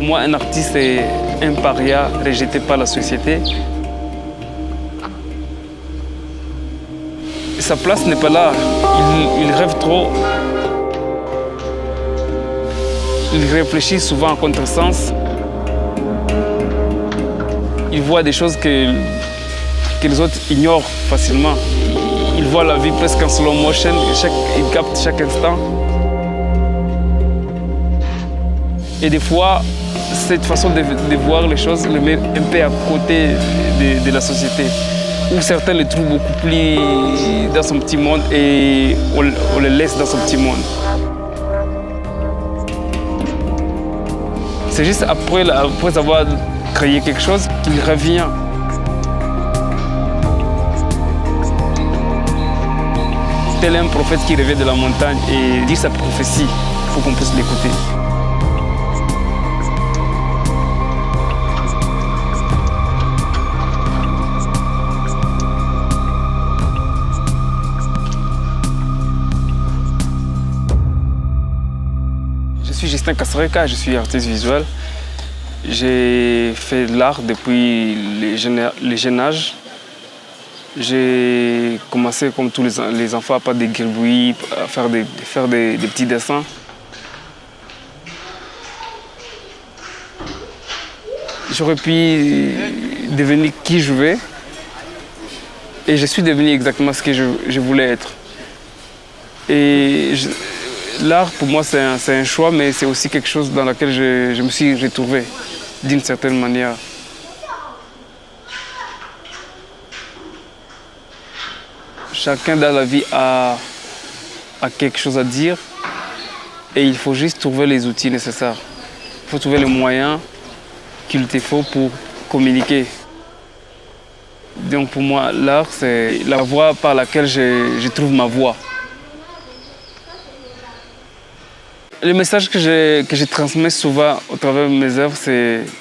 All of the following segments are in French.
moi, un artiste est un paria rejeté par la société. Sa place n'est pas là. Il rêve trop. Il réfléchit souvent en contresens. Il voit des choses que les autres ignorent facilement. Il voit la vie presque en slow motion. Il capte chaque instant. Et des fois, cette façon de voir les choses le met un peu à côté de la société, où certains le trouvent beaucoup plus dans son petit monde et on le laisse dans son petit monde. C'est juste après avoir créé quelque chose qu'il revient. Tel un prophète qui revient de la montagne et dit sa prophétie, il faut qu'on puisse l'écouter. Je suis Justin Kasereka, je suis artiste visuel. J'ai fait de l'art depuis le jeune âge. J'ai commencé comme tous les enfants à faire des gribouillis, à faire des petits dessins. J'aurais pu devenir qui je veux et je suis devenu exactement ce que je voulais être. L'art, pour moi, c'est un choix, mais c'est aussi quelque chose dans lequel je me suis retrouvé, d'une certaine manière. Chacun dans la vie a quelque chose à dire et il faut juste trouver les outils nécessaires. Il faut trouver les moyens qu'il te faut pour communiquer. Donc pour moi, l'art, c'est la voie par laquelle je trouve ma voie. Le message que je transmets souvent au travers de mes œuvres,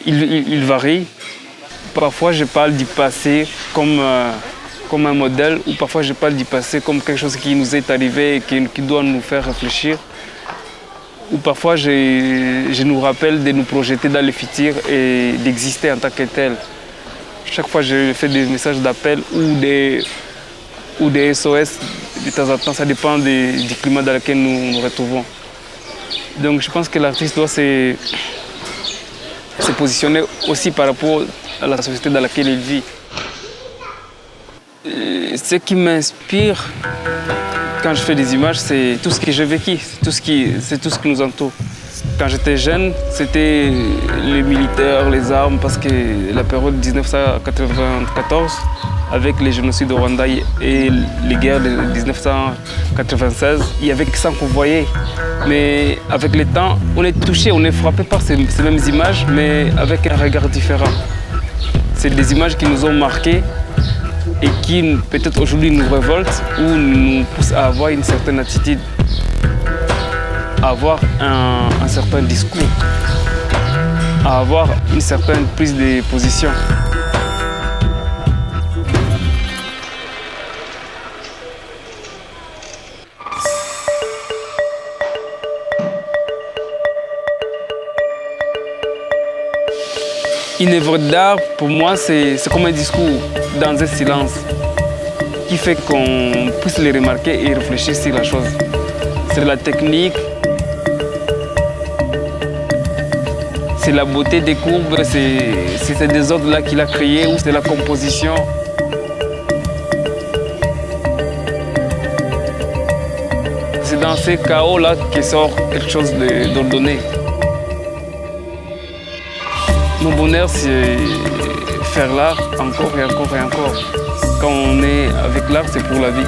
il varie. Parfois, je parle du passé comme un modèle, ou parfois je parle du passé comme quelque chose qui nous est arrivé et qui doit nous faire réfléchir. Ou parfois, je nous rappelle de nous projeter dans le futur et d'exister en tant que tel. Chaque fois, je fais des messages d'appel ou des SOS. De temps en temps, ça dépend du climat dans lequel nous nous retrouvons. Donc je pense que l'artiste doit se positionner aussi par rapport à la société dans laquelle il vit. Ce qui m'inspire quand je fais des images, c'est tout ce que j'ai vécu, c'est tout ce qui nous entoure. Quand j'étais jeune, c'était les militaires, les armes, parce que la période 1994, avec les génocides au Rwanda et les guerres de 1996, il y avait que ça qu'on voyait. Mais avec le temps, on est touché, on est frappé par ces mêmes images, mais avec un regard différent. C'est des images qui nous ont marqués et qui peut-être aujourd'hui nous révoltent ou nous poussent à avoir une certaine attitude, à avoir un certain discours, à avoir une certaine prise de position. Une œuvre d'art, pour moi, c'est comme un discours dans un silence qui fait qu'on puisse les remarquer et réfléchir sur la chose. C'est la technique, c'est la beauté des courbes, c'est ces désordres-là qu'il a créé ou c'est la composition. C'est dans ces chaos-là que sort quelque chose d'ordonné. Mon bonheur, c'est faire l'art encore et encore et encore. Quand on est avec l'art, c'est pour la vie.